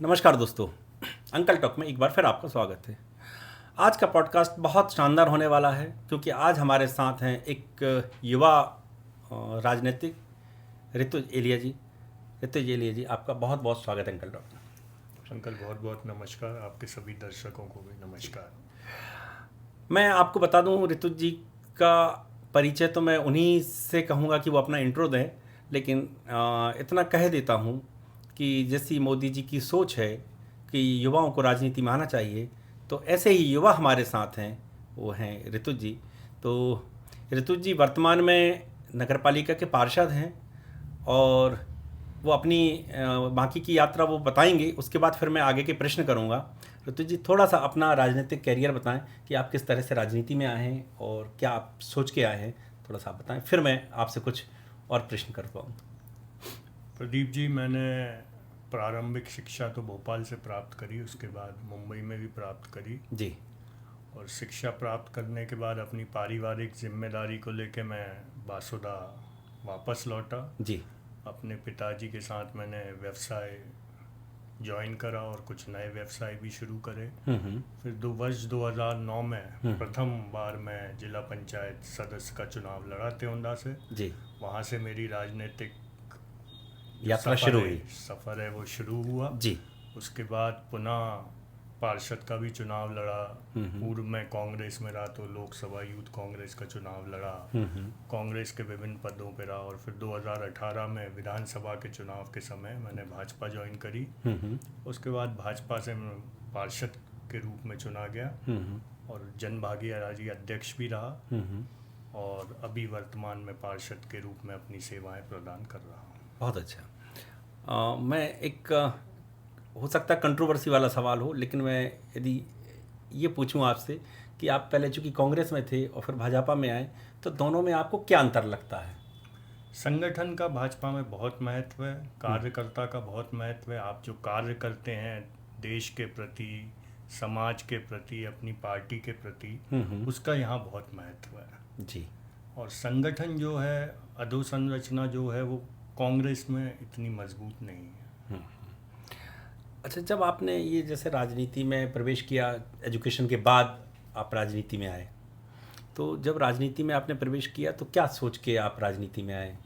नमस्कार दोस्तों, uncle talk में एक बार फिर आपका स्वागत है। आज का पॉडकास्ट बहुत शानदार होने वाला है क्योंकि आज हमारे साथ हैं एक युवा राजनीतिक ऋतुज एलिया जी। ऋतुज एलिया जी, आपका बहुत बहुत स्वागत है अंकल टॉक में। अंकल बहुत बहुत नमस्कार, आपके सभी दर्शकों को भी नमस्कार। मैं आपको बता दूं, ऋतुज जी का परिचय तो मैं उन्हीं से कहूँगा कि वो अपना इंट्रो दें, लेकिन इतना कह देता हूँ कि जैसी मोदी जी की सोच है कि युवाओं को राजनीति में आना चाहिए, तो ऐसे ही युवा हमारे साथ हैं, वो हैं ऋतुज जी। तो ऋतुज जी वर्तमान में नगर पालिका के पार्षद हैं और वो अपनी बाकी की यात्रा वो बताएंगे। उसके बाद फिर मैं आगे के प्रश्न करूंगा। ऋतुज जी, थोड़ा सा अपना राजनीतिक कैरियर बताएं कि आप किस तरह से राजनीति में आए हैं और क्या आप सोच के आए हैं, थोड़ा सा आप बताएं, फिर मैं आपसे कुछ और प्रश्न कर पाऊँ। प्रदीप जी, मैंने प्रारंभिक शिक्षा तो भोपाल से प्राप्त करी, उसके बाद मुंबई में भी प्राप्त करी जी। और शिक्षा प्राप्त करने के बाद अपनी पारिवारिक जिम्मेदारी को लेकर मैं बासुदा वापस लौटा। जी। अपने पिताजी के साथ मैंने व्यवसाय ज्वाइन करा और कुछ नए व्यवसाय भी शुरू करे। फिर वर्ष 2009 में प्रथम बार मैं जिला पंचायत सदस्य का चुनाव लड़ा तेवंदा से। जी। वहाँ से मेरी राजनीतिक यात्रा शुरू हुई। सफ़र है वो शुरू हुआ जी। उसके बाद पुनः पार्षद का भी चुनाव लड़ा। पूर्व में कांग्रेस में रहा तो लोकसभा यूथ कांग्रेस का चुनाव लड़ा, कांग्रेस के विभिन्न पदों पर रहा और फिर 2018 में विधानसभा के चुनाव के समय मैंने भाजपा ज्वाइन करी। उसके बाद भाजपा से मैं पार्षद के रूप में चुना गया और जन भागीदारी अध्यक्ष भी रहा और अभी वर्तमान में पार्षद के रूप में अपनी सेवाएं प्रदान कर रहा हूँ। बहुत अच्छा। मैं एक हो सकता है कंट्रोवर्सी वाला सवाल हो, लेकिन मैं यदि ये पूछूं आपसे कि आप पहले चूँकि कांग्रेस में थे और फिर भाजपा में आए, तो दोनों में आपको क्या अंतर लगता है? संगठन का भाजपा में बहुत महत्व है, कार्यकर्ता का बहुत महत्व है। आप जो कार्य करते हैं देश के प्रति, समाज के प्रति, अपनी पार्टी के प्रति, उसका यहाँ बहुत महत्व है जी। और संगठन जो है, अधोसंरचना जो है, वो कांग्रेस में इतनी मजबूत नहीं है। अच्छा, जब आपने ये जैसे राजनीति में प्रवेश किया, एजुकेशन के बाद आप राजनीति में आए, तो जब राजनीति में आपने प्रवेश किया तो क्या सोच के आप राजनीति में आए?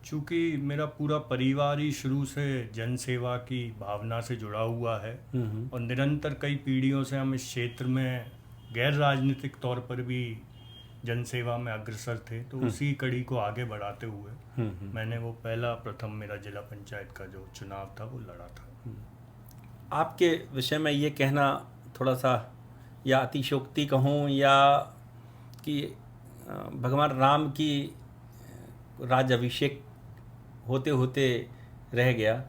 चूँकि मेरा पूरा परिवार ही शुरू से जनसेवा की भावना से जुड़ा हुआ है और निरंतर कई पीढ़ियों से हम इस क्षेत्र में गैर राजनीतिक तौर पर भी जनसेवा में अग्रसर थे, तो उसी कड़ी को आगे बढ़ाते हुए मैंने वो प्रथम मेरा जिला पंचायत का जो चुनाव था वो लड़ा था। आपके विषय में ये कहना थोड़ा सा या अतिशयोक्ति कहूँ या कि भगवान राम की राज अभिषेक होते होते रह गया,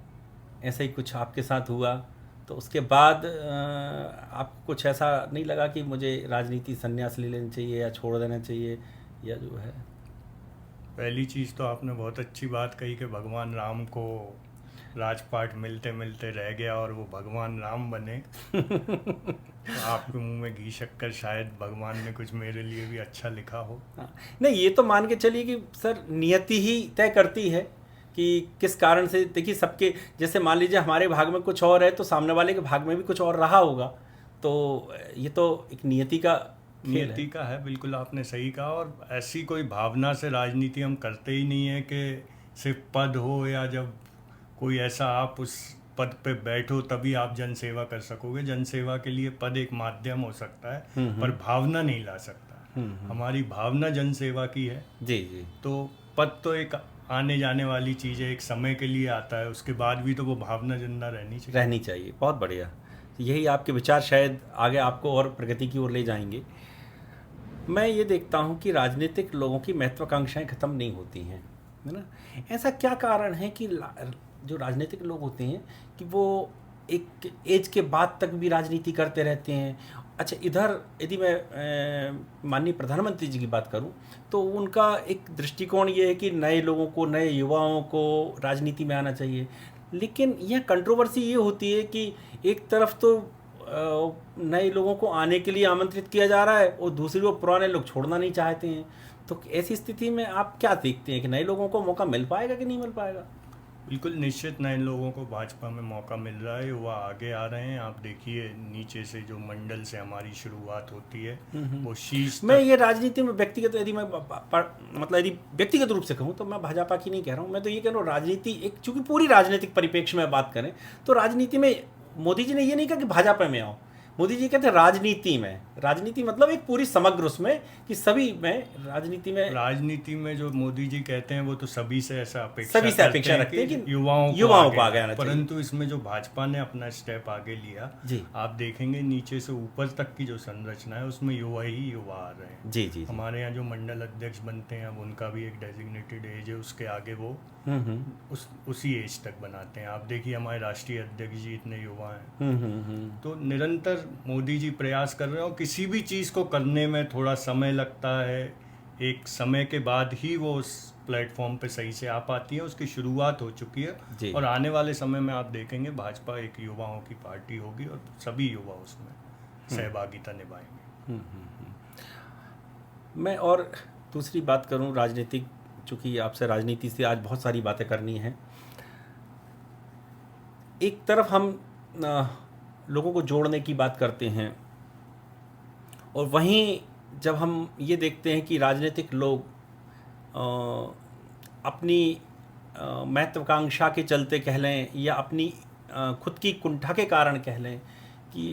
ऐसा ही कुछ आपके साथ हुआ, तो उसके बाद आपको कुछ ऐसा नहीं लगा कि मुझे राजनीति संन्यास ले लेना चाहिए या छोड़ देना चाहिए, या जो है? पहली चीज़ तो आपने बहुत अच्छी बात कही कि भगवान राम को राजपाट मिलते मिलते रह गया और वो भगवान राम बने। तो आपके मुंह में घी शक्कर, शायद भगवान ने कुछ मेरे लिए भी अच्छा लिखा हो। नहीं, ये तो मान के चलिए कि सर नियति ही तय करती है कि किस कारण से। देखिए, सबके जैसे मान लीजिए हमारे भाग में कुछ और है तो सामने वाले के भाग में भी कुछ और रहा होगा, तो ये तो एक नियति का है। बिल्कुल आपने सही कहा। और ऐसी कोई भावना से राजनीति हम करते ही नहीं है कि सिर्फ पद हो या जब कोई ऐसा आप उस पद पे बैठो तभी आप जनसेवा कर सकोगे। जनसेवा के लिए पद एक माध्यम हो सकता है पर भावना नहीं ला सकता। हमारी भावना जनसेवा की है। जी जी। तो पद तो एक आने जाने वाली चीज़ है, एक समय के लिए आता है, उसके बाद भी तो वो भावना जिंदा रहनी चाहिए। बहुत बढ़िया। यही आपके विचार शायद आगे आपको और प्रगति की ओर ले जाएंगे। मैं ये देखता हूँ कि राजनीतिक लोगों की महत्वाकांक्षाएं ख़त्म नहीं होती हैं, है ना? ऐसा क्या कारण है कि जो राजनीतिक लोग होते हैं कि वो एक एज के बाद तक भी राजनीति करते रहते हैं? अच्छा, इधर यदि मैं माननीय प्रधानमंत्री जी की बात करूं तो उनका एक दृष्टिकोण ये है कि नए लोगों को, नए युवाओं को राजनीति में आना चाहिए, लेकिन यह कंट्रोवर्सी ये होती है कि एक तरफ तो नए लोगों को आने के लिए आमंत्रित किया जा रहा है और दूसरी ओर पुराने लोग छोड़ना नहीं चाहते हैं। तो ऐसी स्थिति में आप क्या देखते हैं कि नए लोगों को मौका मिल पाएगा कि नहीं मिल पाएगा? बिल्कुल निश्चित नए लोगों को भाजपा में मौका मिल रहा है, युवा आगे आ रहे हैं। आप देखिए नीचे से जो मंडल से हमारी शुरुआत होती है वो शीर्ष मैं तक। ये राजनीति में व्यक्तिगत यदि मैं मतलब यदि व्यक्तिगत रूप से कहूँ तो मैं भाजपा की नहीं कह रहा हूँ, मैं तो ये कह रहा हूँ राजनीति एक, चूंकि पूरी राजनीतिक परिप्रेक्ष्य में बात करें तो राजनीति में मोदी जी ने ये नहीं कहा कि भाजपा में आओ, मोदी जी कहते हैं राजनीति में, राजनीति मतलब एक पूरी समग्र उसमें कि सभी में राजनीति में जो मोदी जी कहते हैं वो तो सभी से ऐसा अपेक्षा रखते हैं कि युवाओं को आगे आना चाहिए। परंतु इसमें जो भाजपा ने अपना स्टेप आगे लिया जी, आप देखेंगे नीचे से ऊपर तक की जो संरचना है उसमें युवा ही युवा आ रहे हैं। जी जी, हमारे यहाँ जो मंडल अध्यक्ष बनते हैं अब उनका भी एक डेजिग्नेटेड एज है, उसके आगे वो उसी एज तक बनाते हैं। आप देखिए हमारे राष्ट्रीय अध्यक्ष जी इतने युवा हैं। तो निरंतर मोदी जी प्रयास कर रहे हो, किसी भी चीज़ को करने में थोड़ा समय लगता है, एक समय के बाद ही वो उस प्लेटफॉर्म पे सही से आ पाती है। उसकी शुरुआत हो चुकी है और आने वाले समय में आप देखेंगे भाजपा एक युवाओं की पार्टी होगी और सभी युवा उसमें सहभागिता निभाएंगे। मैं और दूसरी बात करूं राजनीतिक, चूँकि आपसे राजनीति से आज बहुत सारी बातें करनी हैं। एक तरफ हम लोगों को जोड़ने की बात करते हैं और वहीं जब हम ये देखते हैं कि राजनीतिक लोग अपनी महत्वाकांक्षा के चलते कह लें या अपनी खुद की कुंठा के कारण कह लें कि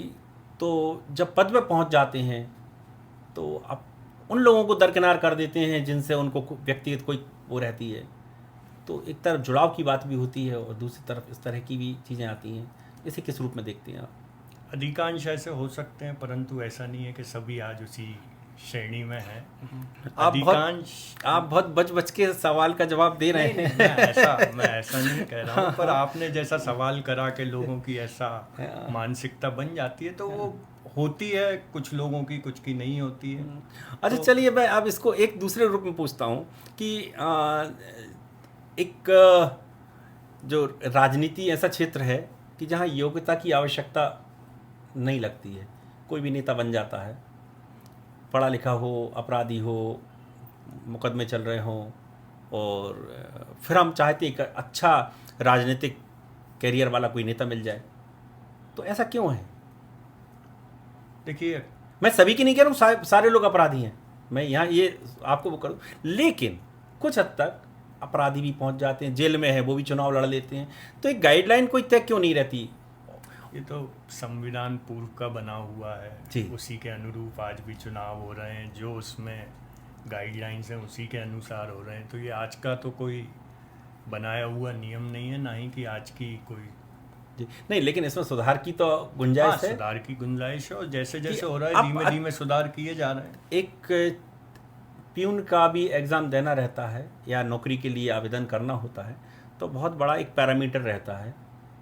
तो जब पद पर पहुंच जाते हैं तो अब उन लोगों को दरकिनार कर देते हैं जिनसे उनको व्यक्तिगत कोई वो रहती है। तो एक तरफ जुड़ाव की बात भी होती है और दूसरी तरफ इस तरह की भी चीज़ें आती हैं। इसे किस रूप में देखते हैं आप? अधिकांश ऐसे हो सकते हैं परंतु ऐसा नहीं है कि सभी आज उसी श्रेणी में हैं। आप बहुत बच के सवाल का जवाब दे रहे हैं। मैं ऐसा नहीं कह रहा हूँ, पर आपने जैसा सवाल करा के लोगों की ऐसा मानसिकता बन जाती है तो वो होती है, कुछ लोगों की कुछ की नहीं होती है। अच्छा तो, चलिए मैं अब इसको एक दूसरे रूप में पूछता हूँ कि एक जो राजनीति ऐसा क्षेत्र है कि जहाँ योग्यता की आवश्यकता नहीं लगती है, कोई भी नेता बन जाता है, पढ़ा लिखा हो, अपराधी हो, मुकदमे चल रहे हों, और फिर हम चाहते एक अच्छा राजनीतिक कैरियर वाला कोई नेता मिल जाए। तो ऐसा क्यों है? देखिए मैं सभी की नहीं कह रहा हूँ, सारे लोग अपराधी हैं, मैं यहाँ ये आपको वो करूँ, लेकिन कुछ हद तक अपराधी भी पहुँच जाते हैं, जेल में है वो भी चुनाव लड़ लेते हैं। तो एक गाइडलाइन कोई तय क्यों नहीं रहती? ये तो संविधान पूर्व का बना हुआ है, उसी के अनुरूप आज भी चुनाव हो रहे हैं, जो उसमें गाइडलाइंस हैं उसी के अनुसार हो रहे हैं। तो ये आज का तो कोई बनाया हुआ नियम नहीं है, ना ही कि आज की कोई जी नहीं, लेकिन इसमें सुधार की तो गुंजाइश है। सुधार की गुंजाइश है और जैसे जैसे हो रहा है धीमे धीमे सुधार किए जा रहे हैं। एक प्यून का भी एग्ज़ाम देना रहता है या नौकरी के लिए आवेदन करना होता है तो बहुत बड़ा एक पैरामीटर रहता है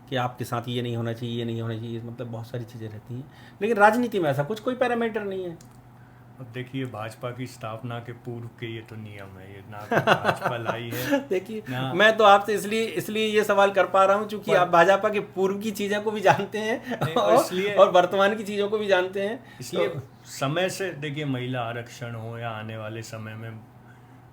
कि आपके साथ ये नहीं होना चाहिए, ये नहीं होना चाहिए, मतलब बहुत सारी चीज़ें रहती हैं। लेकिन राजनीति में ऐसा कुछ कोई पैरामीटर नहीं है। अब देखिए भाजपा की स्थापना के पूर्व के ये तो नियम है, ये ना भाजपा लाई है। देखिए मैं तो आपसे इसलिए ये सवाल कर पा रहा हूँ क्योंकि आप भाजपा के पूर्व की चीज़ों को भी जानते हैं और वर्तमान की चीज़ों को भी जानते हैं। इसलिए तो समय से देखिए महिला आरक्षण हो या आने वाले समय में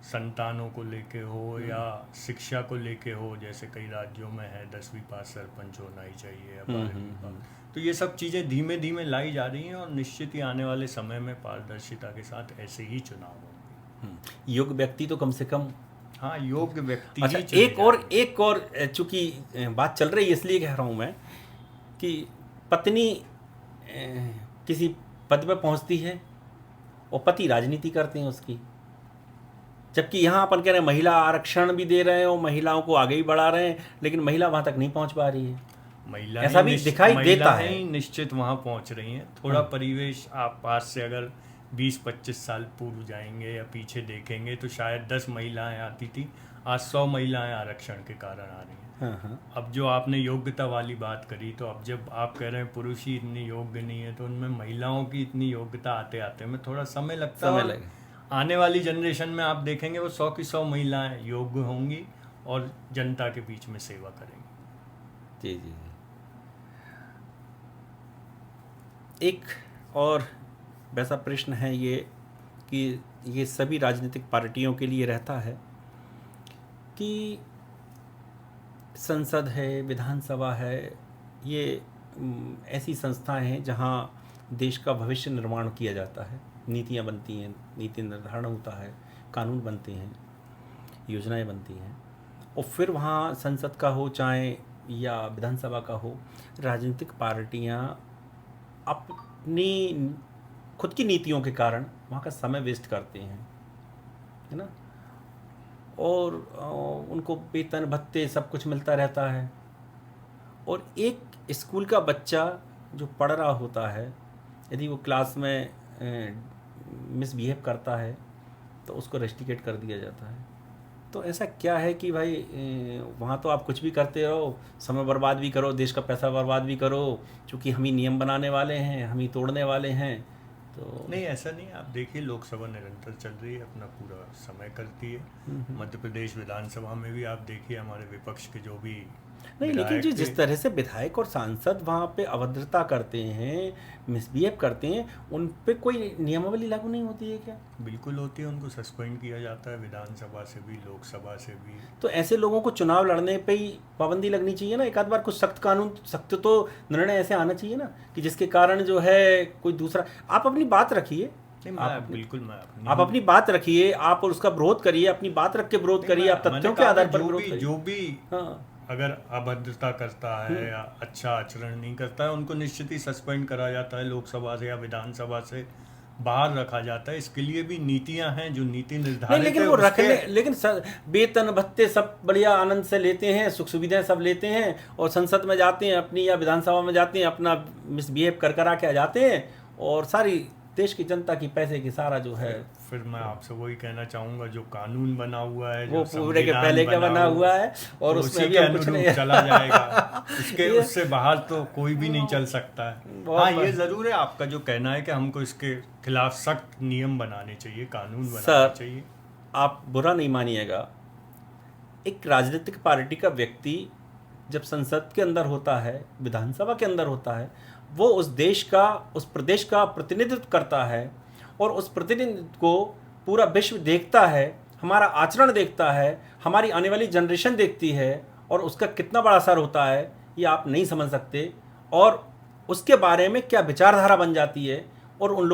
संतानों को लेके हो या शिक्षा को लेके हो, जैसे कई राज्यों में है 10वीं पास सरपंच होना ही चाहिए या 12वीं पास, तो ये सब चीज़ें धीमे धीमे लाई जा रही हैं और निश्चित ही आने वाले समय में पारदर्शिता के साथ ऐसे ही चुनाव होंगे। योग्य व्यक्ति तो कम से कम, हाँ योग्य व्यक्ति। अच्छा एक और चूंकि बात चल रही है इसलिए कह रहा हूँ मैं कि पत्नी किसी पद पर पहुँचती है और पति राजनीति करते हैं उसकी, जबकि यहाँ अपन कह रहे हैं महिला आरक्षण भी दे रहे हैं और महिलाओं को आगे ही बढ़ा रहे हैं, लेकिन महिला वहाँ तक नहीं पहुँच पा रही है। महिला ऐसा भी दिखाई देता है। निश्चित वहाँ पहुँच रही हैं। थोड़ा परिवेश आप पास से अगर 20-25 साल पूर्व जाएंगे या पीछे देखेंगे तो शायद 10 महिलाएं आती थी, आज 100 महिलाएं आरक्षण के कारण आ रही हैं। अब जो आपने योग्यता वाली बात करी, तो अब जब आप कह रहे हैं पुरुष ही इतनी योग्य नहीं है तो उनमें महिलाओं की इतनी योग्यता आते आते में थोड़ा समय लगता है। आने वाली जनरेशन में आप देखेंगे वो 100 की 100 महिलाएं योग्य होंगी और जनता के बीच में सेवा करेंगी। जी जी। एक और वैसा प्रश्न है ये कि ये सभी राजनीतिक पार्टियों के लिए रहता है कि संसद है, विधानसभा है, ये ऐसी संस्थाएं हैं जहाँ देश का भविष्य निर्माण किया जाता है, नीतियाँ बनती हैं, नीति निर्धारण होता है, कानून बनते हैं, योजनाएं बनती हैं, और फिर वहाँ संसद का हो चाहे या विधानसभा का हो, राजनीतिक पार्टियाँ अपनी खुद की नीतियों के कारण वहाँ का समय वेस्ट करते हैं, है ना, और उनको वेतन भत्ते सब कुछ मिलता रहता है। और एक स्कूल का बच्चा जो पढ़ रहा होता है, यदि वो क्लास में मिसबिहेव करता है तो उसको रेस्टिकेट कर दिया जाता है। तो ऐसा क्या है कि भाई वहाँ तो आप कुछ भी करते रहो, समय बर्बाद भी करो, देश का पैसा बर्बाद भी करो, क्योंकि हम ही नियम बनाने वाले हैं, हम ही तोड़ने वाले हैं। तो नहीं, ऐसा नहीं। आप देखिए, लोकसभा निरंतर चल रही है, अपना पूरा समय करती है। मध्य प्रदेश विधानसभा में भी आप देखिए, हमारे विपक्ष के जो भी नहीं, लेकिन विधायक जो थे, जिस तरह से विधायक और सांसद वहाँ पे अभद्रता करते हैं, मिसबिहेव करते हैं, उन पे कोई नियमावली लागू नहीं होती है क्या? बिल्कुल होती है। उनको सस्पेंड किया जाता है, विधानसभा से भी, लोकसभा से भी। तो ऐसे लोगों को चुनाव लड़ने पे ही पाबंदी लगनी चाहिए ना, एक आध बार कुछ सख्त कानून, सख्त तो निर्णय ऐसे आना चाहिए ना कि जिसके कारण जो है कोई दूसरा। आप अपनी बात रखिए, आप अपनी बात रखिए, आप और उसका विरोध करिए, अपनी बात रख के विरोध करिए, आप तथ्यों के आधार पर विरोध करिए। जो भी अगर अभद्रता करता है या अच्छा आचरण नहीं करता है, उनको निश्चित ही सस्पेंड करा जाता है, लोकसभा से या विधानसभा से बाहर रखा जाता है। इसके लिए भी नीतियां हैं, जो नीति निर्धारित है। लेकिन वो रखने, लेकिन वेतन भत्ते सब बढ़िया आनंद से लेते हैं, सुख सुविधाएं सब लेते हैं, और संसद में जाते हैं अपनी या विधानसभा में जाते हैं, अपना मिसबिहेव कर करा के आ जाते हैं, और सारी देश की जनता की पैसे की सारा जो है। फिर मैं आपसे वही कहना चाहूँगा, जो कानून बना हुआ है, वो पूरे के पहले का बना हुआ है, और उसमें भी कुछ नहीं चला जाएगा। उससे बाहर तो कोई भी नहीं चल सकता है। हाँ, ये जरूर है आपका जो कहना है कि हमको इसके खिलाफ सख्त नियम बनाने चाहिए, कानून बनाने चाहिए। आप बुरा नहीं मानिएगा, एक राजनीतिक पार्टी का व्यक्ति जब संसद के अंदर होता है, विधानसभा के अंदर होता है, वो उस देश का, उस प्रदेश का प्रतिनिधित्व करता है, और उस प्रतिनिधित्व को पूरा विश्व देखता है, हमारा आचरण देखता है, हमारी आने वाली जनरेशन देखती है, और उसका कितना बड़ा असर होता है ये आप नहीं समझ सकते। और उसके बारे में क्या विचारधारा बन जाती है, और उन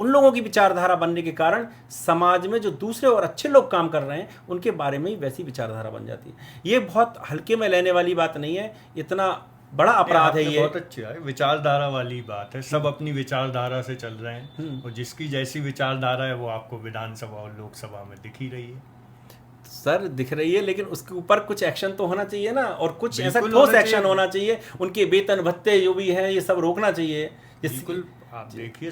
लोगों की विचारधारा बनने के कारण समाज में जो दूसरे और अच्छे लोग काम कर रहे हैं उनके बारे में ही वैसी विचारधारा बन जाती है। ये बहुत हल्के में लेने वाली बात नहीं है, इतना बड़ा अपराध है ये। बहुत अच्छी है, विचारधारा वाली बात है। सब अपनी विचारधारा से चल रहे हैं, और जिसकी जैसी विचारधारा है वो आपको विधानसभा और लोकसभा में दिख ही रही है। सर दिख रही है, लेकिन उसके ऊपर कुछ एक्शन तो होना चाहिए ना, और कुछ ऐसा ठोस एक्शन होना चाहिए। उनके वेतन भत्ते जो भी हैं ये सब रोकना चाहिए। बिल्कुल। आप देखिए,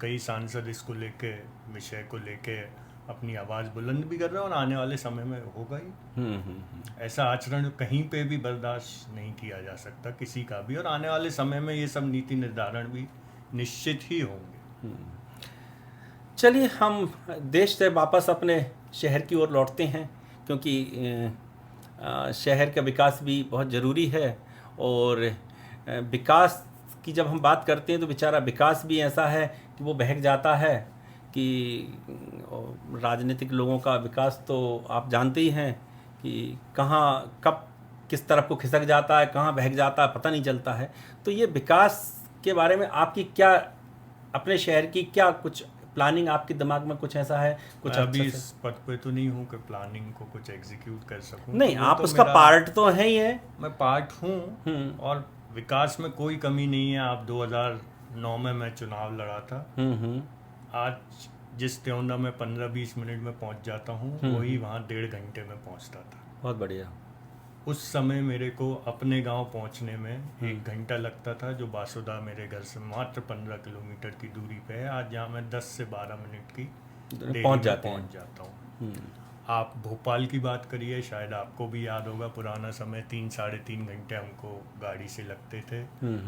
कई सांसद इसको लेके, विषय को लेके अपनी आवाज़ बुलंद भी कर रहे हैं, और आने वाले समय में होगा ही। ऐसा आचरण कहीं पे भी बर्दाश्त नहीं किया जा सकता, किसी का भी। और आने वाले समय में ये सब नीति निर्धारण भी निश्चित ही होंगे। चलिए, हम देश से वापस अपने शहर की ओर लौटते हैं, क्योंकि शहर का विकास भी बहुत ज़रूरी है। और विकास की जब हम बात करते हैं तो बेचारा विकास भी ऐसा है कि वो बहक जाता है, कि राजनीतिक लोगों का विकास तो आप जानते ही हैं कि कहाँ कब किस तरफ को खिसक जाता है, कहाँ बहक जाता है, पता नहीं चलता है। तो ये विकास के बारे में आपकी क्या, अपने शहर की क्या कुछ प्लानिंग, आपके दिमाग में कुछ ऐसा है? कुछ अभी इस पद पे तो नहीं हूँ कि प्लानिंग को कुछ एग्जीक्यूट कर सकूँ। नहीं, आप उसका पार्ट तो है ही है। मैं पार्ट हूँ, और विकास में कोई कमी नहीं है। आप 2009 में मैं चुनाव लड़ा था। आज जिस त्योंदा में 15-20 मिनट में पहुंच जाता हूँ, वही वहाँ 1.5 घंटे में पहुँचता था। बहुत बढ़िया। उस समय मेरे को अपने गांव पहुंचने में 1 घंटा लगता था, जो बासुदा मेरे घर से मात्र 15 किलोमीटर की दूरी पे है। आज जहाँ मैं 10 से 12 मिनट की पहुंच जाता हूँ। आप भोपाल की बात करिए, शायद आपको भी याद होगा, पुराना समय 3-3.5 घंटे हमको गाड़ी से लगते थे।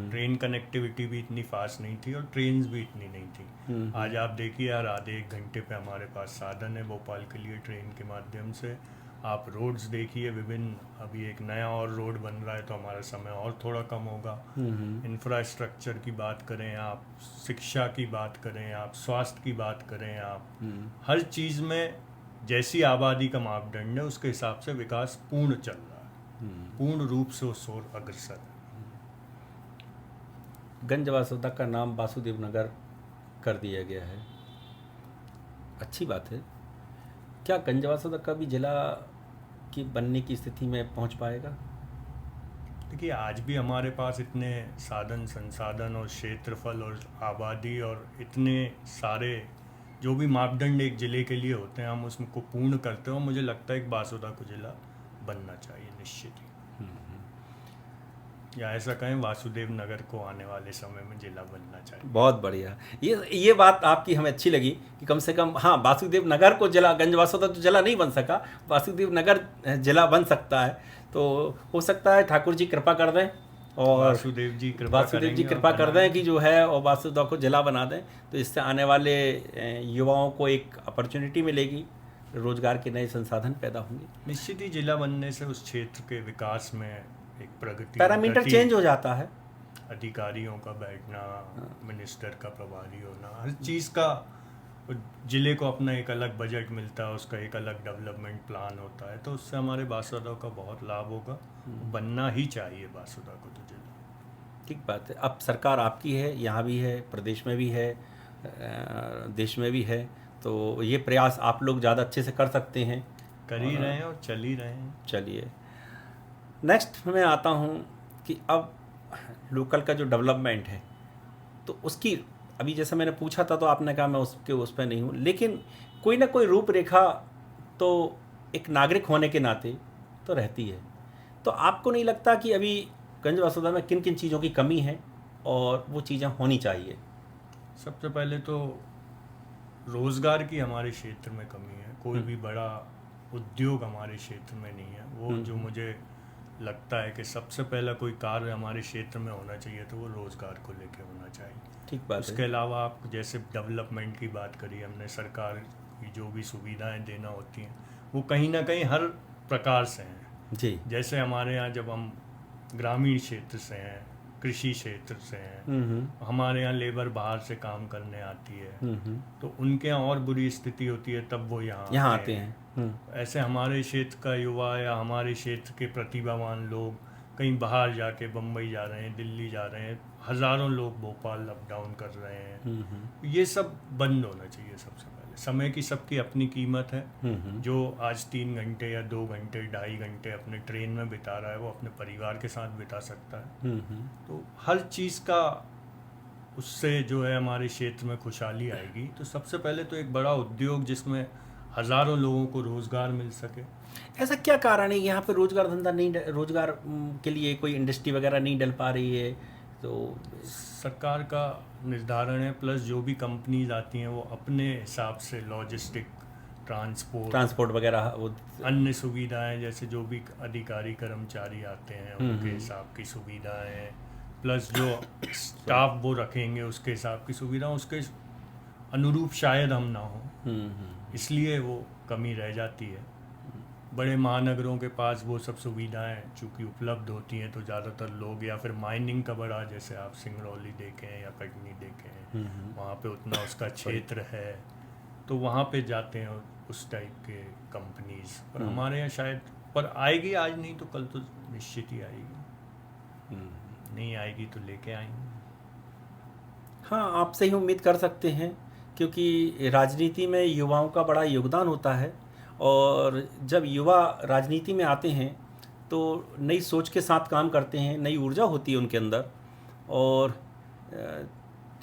ट्रेन कनेक्टिविटी भी इतनी फास्ट नहीं थी, और ट्रेन्स भी इतनी नहीं थी। आज आप देखिए यार, आधे 1 घंटे पे हमारे पास साधन है भोपाल के लिए, ट्रेन के माध्यम से। आप रोड्स देखिए विभिन्न, अभी एक नया और रोड बन रहा है, तो हमारा समय और थोड़ा कम होगा। इंफ्रास्ट्रक्चर की बात करें आप, शिक्षा की बात करें आप, स्वास्थ्य की बात करें आप, हर चीज़ में जैसी आबादी का मापदंड है उसके हिसाब से विकास पूर्ण चल रहा है। पूर्ण रूप से उस ओर अग्रसर है। गंज वासुदा का नाम वासुदेव नगर कर दिया गया है, अच्छी बात है। क्या गंज वासुदा का भी जिला की बनने की स्थिति में पहुंच पाएगा? देखिए, आज भी हमारे पास इतने साधन संसाधन और क्षेत्रफल और आबादी और इतने सारे जो भी मापदंड एक ज़िले के लिए होते हैं, हम उसको पूर्ण करते हैं और मुझे लगता है कि बासुदा को ज़िला बनना चाहिए निश्चित ही। या ऐसा कहें, वासुदेव नगर को आने वाले समय में ज़िला बनना चाहिए। बहुत बढ़िया, ये बात आपकी हमें अच्छी लगी कि कम से कम हाँ, वासुदेव नगर को जिला, गंज वासुदा तो जिला नहीं बन सका, वासुदेव नगर जिला बन सकता है। तो हो सकता है ठाकुर जी कृपा कर दें और वासुदेव जी कृपा कर दें कि जो है और वासुदेव को जिला बना दें, तो इससे आने वाले युवाओं को एक अपॉर्चुनिटी मिलेगी, रोजगार के नए संसाधन पैदा होंगे। निश्चित ही जिला बनने से उस क्षेत्र के विकास में एक प्रगति, पैरामीटर चेंज हो जाता है, अधिकारियों का बैठना, मिनिस्टर का प्रभारी होना, हर चीज़ का जिले को अपना एक अलग बजट मिलता है, उसका एक अलग डेवलपमेंट प्लान होता है, तो उससे हमारे बासुदा का बहुत लाभ होगा। बनना ही चाहिए बासुदा को तो जिला। ठीक बात है। अब सरकार आपकी है, यहाँ भी है, प्रदेश में भी है, देश में भी है, तो ये प्रयास आप लोग ज़्यादा अच्छे से कर सकते हैं, कर ही रहे हैं और चल ही रहे हैं। चलिए, नेक्स्ट मैं आता हूँ कि अब लोकल का जो डेवलपमेंट है, तो उसकी अभी जैसे मैंने पूछा था तो आपने कहा मैं उस पर नहीं हूँ, लेकिन कोई ना कोई रूपरेखा तो एक नागरिक होने के नाते तो रहती है। तो आपको नहीं लगता कि अभी गंज वासुदा में किन किन चीज़ों की कमी है और वो चीज़ें होनी चाहिए? सबसे पहले तो रोज़गार की हमारे क्षेत्र में कमी है। कोई भी बड़ा उद्योग हमारे क्षेत्र में नहीं है। वो जो मुझे लगता है कि सबसे पहला कोई कार्य हमारे क्षेत्र में होना चाहिए तो वो रोज़गार को लेके होना चाहिए। ठीक बात है। उसके अलावा आप जैसे डेवलपमेंट की बात करी हमने, सरकार की जो भी सुविधाएं देना होती हैं वो कहीं ना कहीं हर प्रकार से हैं जी। जैसे हमारे यहाँ जब हम ग्रामीण क्षेत्र से हैं, कृषि क्षेत्र से हैं, हमारे यहाँ लेबर बाहर से काम करने आती है, तो उनके यहाँ और बुरी स्थिति होती है, तब वो यहाँ आते हैं। ऐसे हमारे क्षेत्र का युवा या हमारे क्षेत्र के प्रतिभावान लोग कहीं बाहर जाके बम्बई जा रहे हैं, दिल्ली जा रहे हैं, हज़ारों लोग भोपाल अप डाउन कर रहे हैं। ये सब बंद होना चाहिए। सबसे पहले समय की सबकी अपनी कीमत है। जो आज 3 घंटे या 2 घंटे 2.5 घंटे अपने ट्रेन में बिता रहा है वो अपने परिवार के साथ बिता सकता है। तो हर चीज़ का उससे जो है हमारे क्षेत्र में खुशहाली आएगी। तो सबसे पहले तो एक बड़ा उद्योग जिसमें हज़ारों लोगों को रोज़गार मिल सके। ऐसा क्या कारण है यहाँ पे रोजगार धंधा नहीं, रोजगार के लिए कोई इंडस्ट्री वगैरह नहीं डल पा रही है? तो सरकार का निर्धारण है, प्लस जो भी कंपनीज आती हैं वो अपने हिसाब से लॉजिस्टिक, ट्रांसपोर्ट वगैरह वो अन्य सुविधाएं, जैसे जो भी अधिकारी कर्मचारी आते हैं उनके हिसाब की सुविधाएं, प्लस जो स्टाफ वो रखेंगे उसके हिसाब की सुविधा, उसके अनुरूप शायद हम ना हो, इसलिए वो कमी रह जाती है। बड़े महानगरों के पास वो सब सुविधाएं चूँकि उपलब्ध होती हैं तो ज़्यादातर लोग, या फिर माइनिंग का बड़ा, जैसे आप सिंगरौली देखें या कटनी देखें, वहाँ पे उतना उसका क्षेत्र है तो वहाँ पे जाते हैं उस टाइप के कंपनीज। पर हमारे यहाँ शायद पर आएगी, आज नहीं तो कल तो निश्चित ही आएगी। नहीं आएगी तो लेके आएंगे। हाँ, आपसे ही उम्मीद कर सकते हैं क्योंकि राजनीति में युवाओं का बड़ा योगदान होता है और जब युवा राजनीति में आते हैं तो नई सोच के साथ काम करते हैं, नई ऊर्जा होती है उनके अंदर और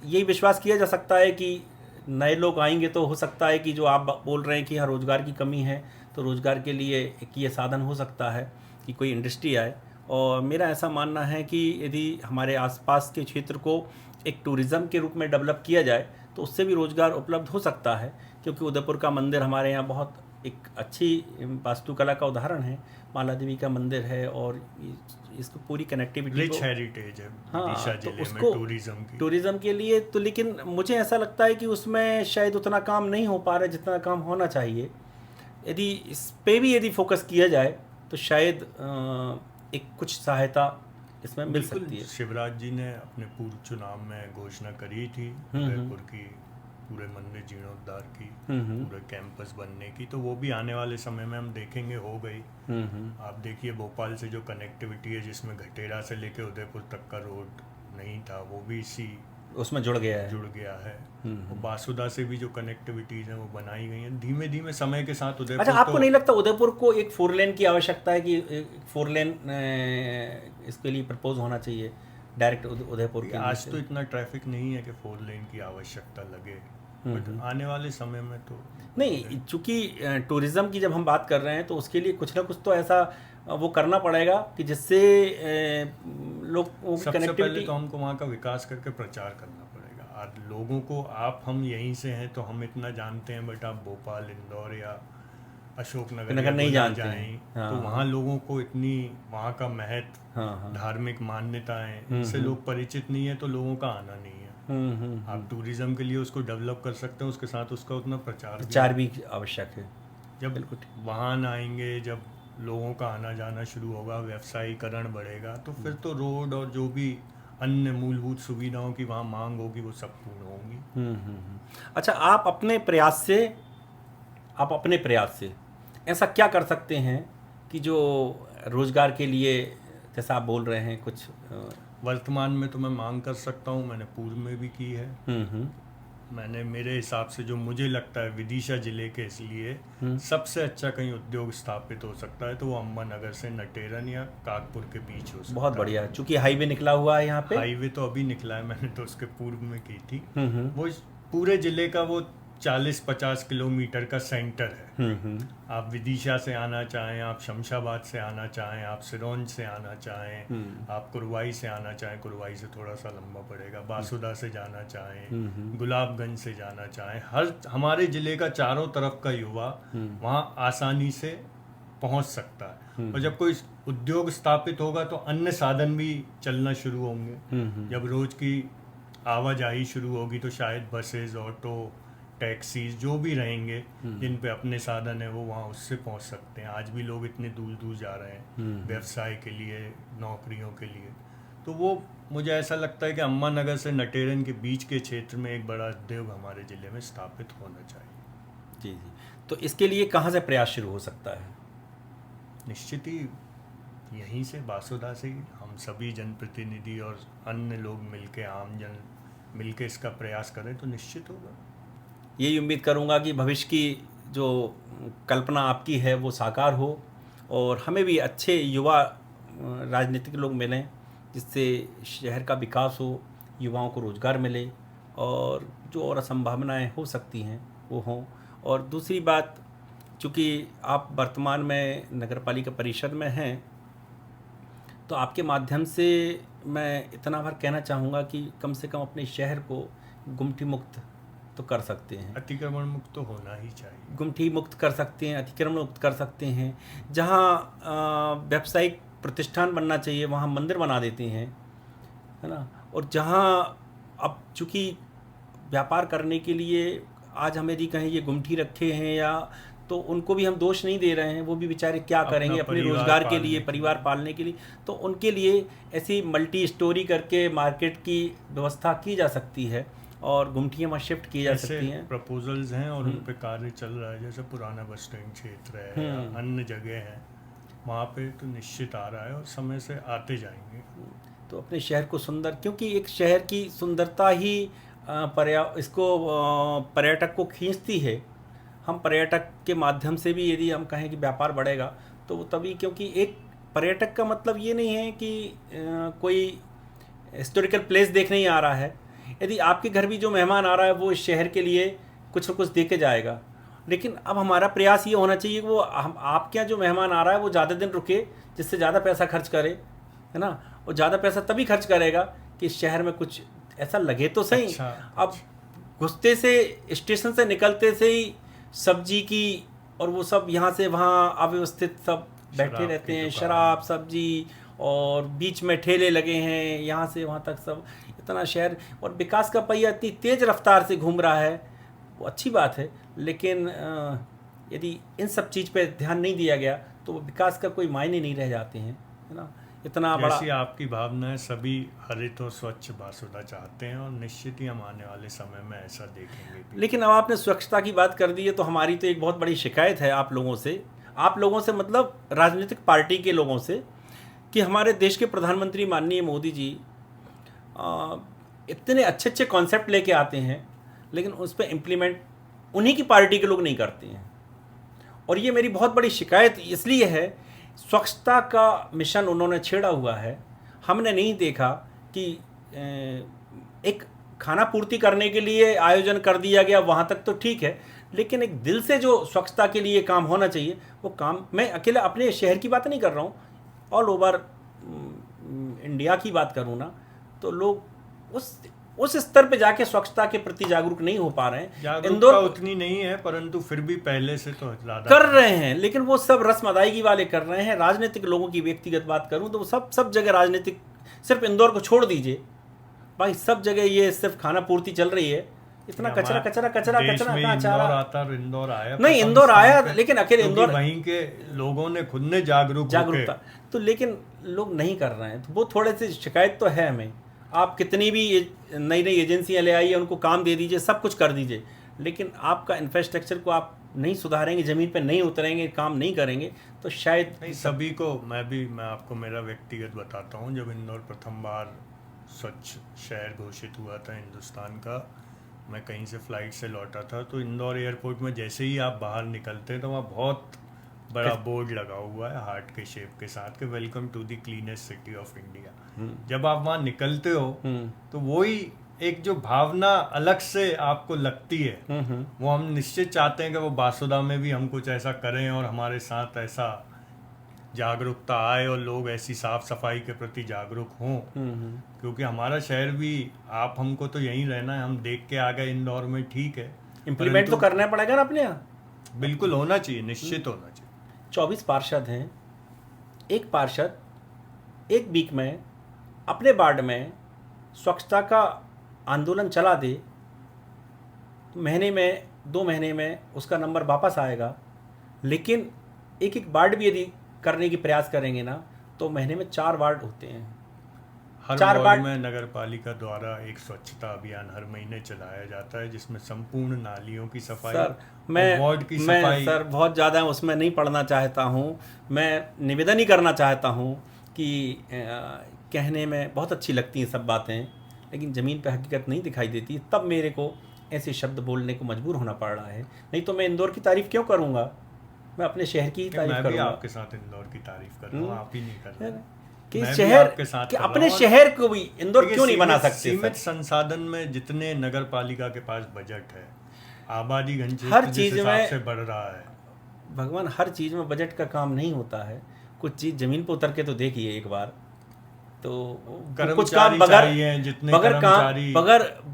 यही विश्वास किया जा सकता है कि नए लोग आएंगे तो हो सकता है कि जो आप बोल रहे हैं कि हाँ रोज़गार की कमी है, तो रोज़गार के लिए एक ये साधन हो सकता है कि कोई इंडस्ट्री आए। और मेरा ऐसा मानना है कि यदि हमारे आसपास के क्षेत्र को एक टूरिज़्म के रूप में डेवलप किया जाए तो उससे भी रोज़गार उपलब्ध हो सकता है, क्योंकि उदयपुर का मंदिर हमारे यहाँ बहुत एक अच्छी वास्तुकला का उदाहरण है। माला देवी का मंदिर है और इसको पूरी कनेक्टिविटी, रिच हेरिटेज है विदिशा जिले में टूरिज़्म के लिए। तो लेकिन मुझे ऐसा लगता है कि उसमें शायद उतना काम नहीं हो पा रहा है जितना काम होना चाहिए। यदि इस पे भी यदि फोकस किया जाए तो शायद एक कुछ सहायता इसमें मिल सकती है। शिवराज जी ने अपने पूर्व चुनाव में घोषणा करी थी उदयपुर की पूरे मंदिर जीर्णोद्धार की, पूरे कैंपस बनने की, तो वो भी आने वाले समय में हम देखेंगे हो गई। आप देखिए भोपाल से जो कनेक्टिविटी है, जिसमें घटेरा से लेके उदयपुर तक का रोड नहीं था, वो भी इसी उसमें जुड़ गया है। और बासुदा से भी जो कनेक्टिविटीज हैं वो बनाई गई हैं धीमे धीमे समय के साथ। उदयपुर अच्छा, आपको नहीं लगता उदयपुर को एक 4 लेन की आवश्यकता है, कि एक 4 लेन इसके लिए प्रपोज होना चाहिए डायरेक्ट उदयपुर के? आज तो इतना ट्रैफिक नहीं है कि 4 लेन की आवश्यकता लगे, बट आने वाले समय में तो नहीं। चूंकि टूरिज्म की जब हम बात कर रहे हैं तो उसके लिए कुछ ना कुछ तो ऐसा वो करना पड़ेगा कि जिससे लोग सबसे पहले तो हमको वहाँ का विकास करके प्रचार करना पड़ेगा। आज लोगों को, हम यहीं से हैं तो हम इतना जानते हैं, बट आप भोपाल, इंदौर या अशोकनगर नहीं जानते हैं, तो वहाँ लोगों को इतनी वहाँ का महत्व, धार्मिक मान्यताएं, इनसे लोग परिचित नहीं है, तो लोगों का आना नहीं है। आप टूरिज्म के लिए उसको डेवलप कर सकते हैं, उसके साथ उसका उतना प्रचार भी आवश्यक है। जब वाहन आएंगे, जब लोगों का आना जाना शुरू होगा, व्यवसायीकरण बढ़ेगा, तो फिर तो रोड और जो भी अन्य मूलभूत सुविधाओं की वहाँ मांग होगी वो सब पूर्ण होंगी। अच्छा, आप अपने प्रयास से ऐसा क्या कर सकते हैं कि जो रोजगार के लिए, जैसा आप बोल रहे हैं कुछ वर्तमान में तो मैं मांग कर सकता हूँ, मैंने पूर्व में भी की है। मैंने, मेरे हिसाब से जो मुझे लगता है विदिशा जिले के इसलिए सबसे अच्छा कहीं उद्योग स्थापित हो सकता है तो वो अम्बा नगर से नटेरन या कागपुर के बीच हो सकता है। बहुत बढ़िया, चूंकि हाईवे निकला हुआ है यहाँ पे। हाईवे तो अभी निकला है, मैंने तो उसके पूर्व में की थी। वो पूरे जिले का वो 40-50 किलोमीटर का सेंटर है। आप विदिशा से आना चाहें, आप शमशाबाद से आना चाहें, आप सिरोंज से आना चाहें, आप कुरवाई से आना चाहें, कुरवाई से थोड़ा सा लंबा पड़ेगा, बासुदा से जाना चाहें, गुलाबगंज से जाना चाहें, हमारे जिले का चारों तरफ का युवा वहाँ आसानी से पहुँच सकता है। और जब कोई उद्योग स्थापित होगा तो अन्य साधन भी चलना शुरू होंगे। जब रोज की आवाजाही शुरू होगी तो शायद बसेज, ऑटो, टैक्सीज जो भी रहेंगे जिन पे अपने साधन है वो वहाँ उससे पहुँच सकते हैं। आज भी लोग इतने दूर दूर जा रहे हैं व्यवसाय के लिए, नौकरियों के लिए, तो वो मुझे ऐसा लगता है कि अम्बा नगर से नटेरन के बीच के क्षेत्र में एक बड़ा उद्योग हमारे ज़िले में स्थापित होना चाहिए। जी। तो इसके लिए कहाँ से प्रयास शुरू हो सकता है? निश्चित ही यहीं से, बासुदा से ही हम सभी जनप्रतिनिधि और अन्य लोग मिलके, आम जन मिलके इसका प्रयास करें तो निश्चित होगा। यही उम्मीद करूंगा कि भविष्य की जो कल्पना आपकी है वो साकार हो और हमें भी अच्छे युवा राजनीतिक लोग मिलें, जिससे शहर का विकास हो, युवाओं को रोज़गार मिले और जो और संभावनाएं हो सकती हैं वो हों। और दूसरी बात, चूँकि आप वर्तमान में नगरपालिका परिषद में हैं, तो आपके माध्यम से मैं इतना भर कहना चाहूँगा कि कम से कम अपने शहर को गुमटी मुक्त तो कर सकते हैं, अतिक्रमण मुक्त तो होना ही चाहिए। गुमटी मुक्त कर सकते हैं, अतिक्रमण मुक्त कर सकते हैं। जहाँ व्यावसायिक प्रतिष्ठान बनना चाहिए वहाँ मंदिर बना देते हैं, है ना। और जहाँ अब चूँकि व्यापार करने के लिए आज हम यदि कहें ये गुमटी रखे हैं या, तो उनको भी हम दोष नहीं दे रहे हैं, वो भी बेचारे क्या करेंगे अपने रोज़गार के लिए, परिवार पालने के लिए। तो उनके लिए ऐसी मल्टी स्टोरी करके मार्केट की व्यवस्था की जा सकती है और गुमटियाँ वहाँ शिफ्ट की जा सकती हैं। प्रपोजल्स हैं और उन पे कार्य चल रहा है, जैसे पुराना बस स्टैंड क्षेत्र है या अन्य जगह है, वहाँ पे तो निश्चित आ रहा है और समय से आते जाएंगे। तो अपने शहर को सुंदर, क्योंकि एक शहर की सुंदरता ही पर्यटक को खींचती है। हम पर्यटक के माध्यम से भी यदि हम कहें कि व्यापार बढ़ेगा तो वो तभी, क्योंकि एक पर्यटक का मतलब ये नहीं है कि कोई हिस्टोरिकल प्लेस देखने ही आ रहा है। यदि आपके घर भी जो मेहमान आ रहा है वो इस शहर के लिए कुछ न कुछ दे के जाएगा, लेकिन अब हमारा प्रयास ये होना चाहिए कि वो आपके यहाँ जो मेहमान आ रहा है वो ज़्यादा दिन रुके, जिससे ज़्यादा पैसा खर्च करे, है ना। और ज़्यादा पैसा तभी खर्च करेगा कि शहर में कुछ ऐसा लगे तो सही। अब घुसते से, स्टेशन से निकलते से ही सब्जी की और वो सब यहाँ से वहाँ अव्यवस्थित सब बैठे रहते हैं, शराब, सब्जी, और बीच में ठेले लगे हैं, यहाँ से वहाँ तक सब, इतना शहर और विकास का पहिया इतनी तेज़ रफ्तार से घूम रहा है, वो अच्छी बात है। लेकिन यदि इन सब चीज़ पे ध्यान नहीं दिया गया तो विकास का कोई मायने नहीं रह जाते हैं, है ना। इतना बड़ा। जैसी आपकी भावना है, सभी हरित और स्वच्छ बासुदा चाहते हैं और निश्चित ही हम आने वाले समय में ऐसा देखेंगे भी। लेकिन अब आपने स्वच्छता की बात कर दी है, तो हमारी तो एक बहुत बड़ी शिकायत है आप लोगों से मतलब राजनीतिक पार्टी के लोगों से, कि हमारे देश के प्रधानमंत्री माननीय मोदी जी इतने अच्छे अच्छे कॉन्सेप्ट लेके आते हैं, लेकिन उस पर इम्प्लीमेंट उन्हीं की पार्टी के लोग नहीं करते हैं। और ये मेरी बहुत बड़ी शिकायत इसलिए है, स्वच्छता का मिशन उन्होंने छेड़ा हुआ है, हमने नहीं देखा कि एक खाना पूर्ति करने के लिए आयोजन कर दिया गया, वहाँ तक तो ठीक है, लेकिन एक दिल से जो स्वच्छता के लिए काम होना चाहिए वो काम, मैं अकेला अपने शहर की बात नहीं कर रहा हूँ, ऑल ओवर इंडिया की बात करूँ ना, तो लोग उस स्तर पे जाके स्वच्छता के प्रति जागरूक नहीं हो पा रहे हैं। इंदौर उतनी नहीं है, परंतु फिर भी पहले से तो ज़्यादा कर रहे हैं, लेकिन वो सब रस्म अदायगी वाले कर रहे हैं। राजनीतिक लोगों की व्यक्तिगत बात करूं तो सब जगह राजनीतिक, सिर्फ इंदौर को छोड़ दीजिए भाई, सब जगह ये सिर्फ खाना पूर्ति चल रही है। इतना कचरा कचरा कचरा कचरा कहाँ चाह रहा। इंदौर आया नहीं, इंदौर आया, लेकिन अकेले इंदौर वहीं के लोगों ने खुद ने जागरूकता तो, लेकिन लोग नहीं कर रहे हैं, तो वो थोड़े से शिकायत तो है हमें। आप कितनी भी नई नई एजेंसियां ले आइए, उनको काम दे दीजिए, सब कुछ कर दीजिए, लेकिन आपका इंफ्रास्ट्रक्चर को आप नहीं सुधारेंगे, ज़मीन पे नहीं उतरेंगे, काम नहीं करेंगे, तो शायद नहीं। सभी को मैं आपको मेरा व्यक्तिगत बताता हूँ। जब इंदौर प्रथम बार स्वच्छ शहर घोषित हुआ था हिंदुस्तान का, मैं कहीं से फ्लाइट से लौटा था, तो इंदौर एयरपोर्ट में जैसे ही आप बाहर निकलते हैं तो वहाँ बहुत बड़ा बोर्ड लगा हुआ है हार्ट के शेप के साथ के, welcome to the cleanest city of India. जब आप वहाँ निकलते हो तो वही एक जो भावना अलग से आपको लगती है, वो हम निश्चित चाहते हैं कि वो बासुदा में भी हम कुछ ऐसा करें और हमारे साथ ऐसा जागरूकता आए और लोग ऐसी साफ सफाई के प्रति जागरूक हों। क्योंकि हमारा शहर भी, आप हमको तो यहीं रहना है, हम देख के आ गए इंदौर में, ठीक है, इम्प्लीमेंट तो करना पड़ेगा ना अपने यहाँ। बिल्कुल होना चाहिए, निश्चित होना चाहिए। 24 पार्षद हैं, एक पार्षद एक वीक में अपने वार्ड में स्वच्छता का आंदोलन चला दे, महीने में 2 महीने में उसका नंबर वापस आएगा। लेकिन एक एक वार्ड भी यदि करने की प्रयास करेंगे ना, तो महीने में 4 वार्ड होते हैं। हर 4 वार्ड में नगर पालिका द्वारा एक स्वच्छता अभियान हर महीने चलाया जाता है, जिसमें संपूर्ण नालियों की सफाई, वार्ड की सफाई। सर बहुत ज़्यादा उसमें नहीं पढ़ना चाहता हूँ, मैं निवेदन ही करना चाहता हूँ कि कहने में बहुत अच्छी लगती हैं सब बातें, लेकिन ज़मीन पे हकीकत नहीं दिखाई देती, तब मेरे को ऐसे शब्द बोलने को मजबूर होना पड़ रहा है। नहीं तो मैं इंदौर की तारीफ़ क्यों करूँगा, मैं अपने शहर की तारीफ़ करूँगा। मैं भी आपके साथ इंदौर की तारीफ़ कर रहा हूँ, आप ही नहीं कर रहे कि शहर कि अपने शहर को भी इंदौर क्यों नहीं बना सकते। सीमित संसाधन में जितने नगर पालिका के पास बजट है, आबादी घनत्व हर चीज में से बढ़ रहा है। भगवान, हर चीज में बजट का काम नहीं होता है, कुछ चीज जमीन पर उतर के तो देखिए एक बार, तो कुछ काम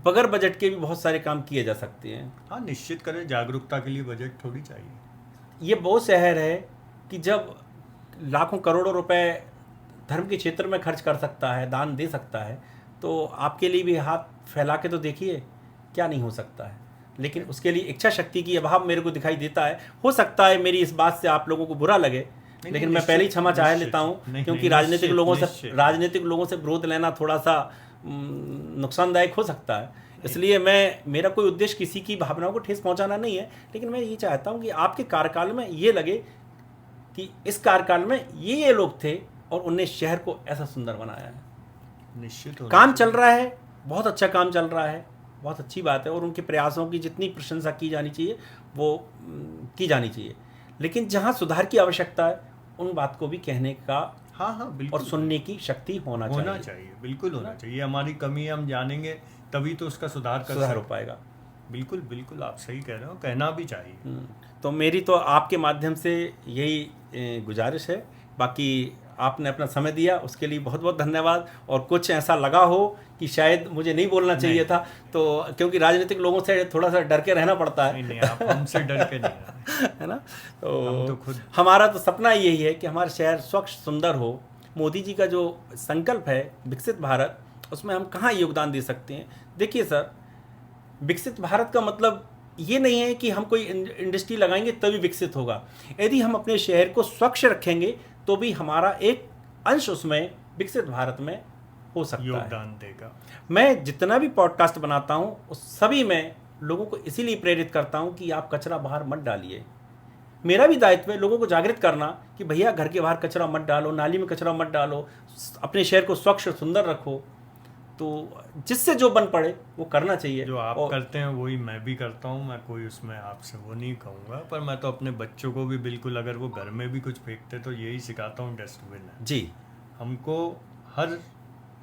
बगैर बजट के भी बहुत सारे काम किए जा सकते हैं। हाँ, निश्चित करें, जागरूकता के लिए बजट थोड़ी चाहिए। ये वो शहर है कि जब लाखों करोड़ों रुपए धर्म के क्षेत्र में खर्च कर सकता है, दान दे सकता है, तो आपके लिए भी हाथ फैला के तो देखिए, क्या नहीं हो सकता है। लेकिन उसके लिए इच्छा शक्ति की अभाव मेरे को दिखाई देता है। हो सकता है मेरी इस बात से आप लोगों को बुरा लगे, लेकिन मैं पहले ही क्षमा चाह लेता हूँ, क्योंकि राजनीतिक लोगों से विरोध लेना थोड़ा सा नुकसानदायक हो सकता है। इसलिए मेरा कोई उद्देश्य किसी की भावनाओं को ठेस पहुँचाना नहीं है, लेकिन मैं ये चाहता हूँ कि आपके कार्यकाल में ये लगे कि इस कार्यकाल में ये लोग थे और उन्हें शहर को ऐसा सुंदर बनाया है। निश्चित काम चल रहा है, बहुत अच्छा काम चल रहा है, बहुत अच्छी बात है, और उनके प्रयासों की जितनी प्रशंसा की जानी चाहिए वो की जानी चाहिए। लेकिन जहाँ सुधार की आवश्यकता है, उन बात को भी कहने का बिल्कुल, और सुनने की शक्ति होना चाहिए। बिल्कुल होना चाहिए। हमारी कमी हम जानेंगे तभी तो उसका सुधार हो पाएगा। बिल्कुल बिल्कुल, आप सही कह रहे हो, कहना भी चाहिए। तो मेरी तो आपके माध्यम से यही गुजारिश है। बाकी आपने अपना समय दिया, उसके लिए बहुत बहुत धन्यवाद। और कुछ ऐसा लगा हो कि शायद मुझे नहीं बोलना चाहिए था, तो क्योंकि राजनीतिक लोगों से थोड़ा सा डर के रहना पड़ता है। नहीं, आप हमसे डर के नहीं है ना। तो खुद हमारा तो सपना यही है कि हमारा शहर स्वच्छ सुंदर हो। मोदी जी का जो संकल्प है विकसित भारत, उसमें हम कहाँ योगदान दे सकते हैं। देखिए सर, विकसित भारत का मतलब ये नहीं है कि हम कोई इंडस्ट्री लगाएंगे तभी विकसित होगा। यदि हम अपने शहर को स्वच्छ रखेंगे तो भी हमारा एक अंश उसमें विकसित भारत में हो सकता है, योगदान देगा। मैं जितना भी पॉडकास्ट बनाता हूँ उस सभी में लोगों को इसीलिए प्रेरित करता हूँ कि आप कचरा बाहर मत डालिए। मेरा भी दायित्व है लोगों को जागृत करना कि भैया घर के बाहर कचरा मत डालो, नाली में कचरा मत डालो, अपने शहर को स्वच्छ सुंदर रखो। तो जिससे जो बन पड़े वो करना चाहिए। जो आप करते हैं वही मैं भी करता हूँ, मैं कोई उसमें आपसे वो नहीं कहूँगा, पर मैं तो अपने बच्चों को भी बिल्कुल, अगर वो घर में भी कुछ फेंकते तो यही सिखाता हूँ, डस्टबिन है जी। हमको हर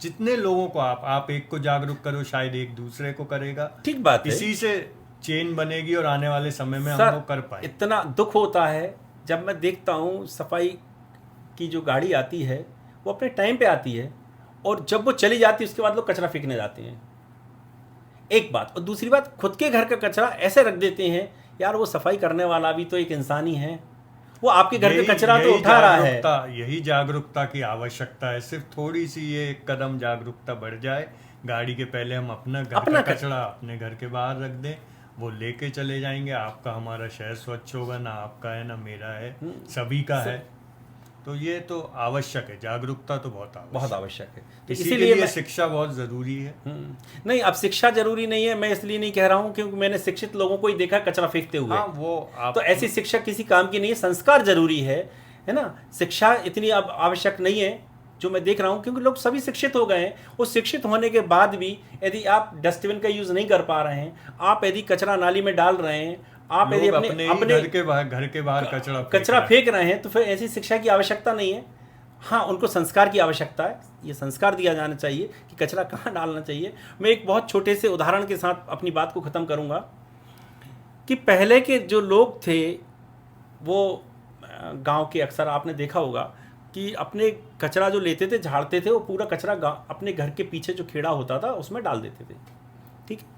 जितने लोगों को आप एक को जागरूक करो, शायद एक दूसरे को करेगा, ठीक बात है, इसी से चेन बनेगी और आने वाले समय में हम लोग कर पाए। इतना दुख होता है जब मैं देखता हूँ सफाई की जो गाड़ी आती है वो अपने टाइम पे आती है और जब वो चली जाती है उसके बाद लोग कचरा फेंकने जाते हैं, एक बात। और दूसरी बात, खुद के घर का कचरा ऐसे रख देते हैं, यार वो सफाई करने वाला भी तो एक इंसान ही है, वो आपके घर का कचरा तो उठा रहा है। यही जागरूकता की आवश्यकता है, सिर्फ थोड़ी सी ये एक कदम जागरूकता बढ़ जाए, गाड़ी के पहले हम अपना घर का कचरा अपने घर के बाहर रख दें, वो लेके चले जाएंगे, आपका हमारा शहर स्वच्छ होगा, ना आपका है ना मेरा है, सभी का है। तो ये तो आवश्यक है, जागरूकता तो बहुत आवश्यक है। तो इसीलिए शिक्षा बहुत जरूरी है। नहीं, अब शिक्षा जरूरी नहीं है, मैं इसलिए नहीं कह रहा हूँ क्योंकि मैंने शिक्षित लोगों को ही देखा कचरा फेंकते हुए। हाँ, वो तो ऐसी शिक्षा किसी काम की नहीं है, संस्कार जरूरी है ना। शिक्षा इतनी अब आवश्यक नहीं है जो मैं देख रहा हूँ, क्योंकि लोग सभी शिक्षित हो गए हैं। उस शिक्षित होने के बाद भी यदि आप डस्टबिन का यूज नहीं कर पा रहे हैं, आप यदि कचरा नाली में डाल रहे हैं, आप यदि अपने घर के बाहर कचरा फेंक रहे हैं, तो फिर ऐसी शिक्षा की आवश्यकता नहीं है। हाँ, उनको संस्कार की आवश्यकता है, ये संस्कार दिया जाना चाहिए कि कचरा कहाँ डालना चाहिए। मैं एक बहुत छोटे से उदाहरण के साथ अपनी बात को ख़त्म करूँगा कि पहले के जो लोग थे वो गांव के, अक्सर आपने देखा होगा कि अपने कचरा जो लेते थे, झाड़ते थे, वो पूरा कचरा अपने घर के पीछे जो खेड़ा होता था उसमें डाल देते थे, ठीक है।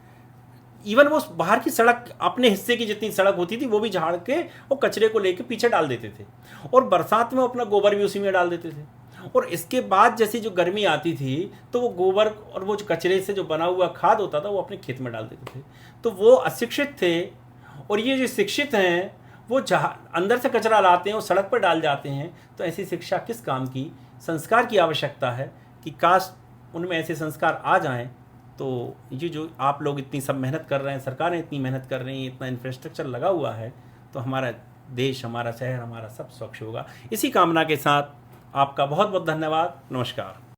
इवन वो बाहर की सड़क, अपने हिस्से की जितनी सड़क होती थी वो भी झाड़ के वो कचरे को लेके पीछे डाल देते थे, और बरसात में अपना गोबर भी उसी में डाल देते थे। और इसके बाद जैसी जो गर्मी आती थी तो वो गोबर और वो जो कचरे से जो बना हुआ खाद होता था वो अपने खेत में डाल देते थे। तो वो अशिक्षित थे, और ये जो शिक्षित हैं वो अंदर से कचरा लाते हैं और सड़क पर डाल जाते हैं। तो ऐसी शिक्षा किस काम की? संस्कार की आवश्यकता है कि काश उनमें ऐसे संस्कार आ जाएं। तो ये जो आप लोग इतनी सब मेहनत कर रहे हैं, सरकारें इतनी मेहनत कर रही हैं, इतना इंफ्रास्ट्रक्चर लगा हुआ है, तो हमारा देश, हमारा शहर, हमारा सब स्वच्छ होगा। इसी कामना के साथ आपका बहुत बहुत धन्यवाद। नमस्कार।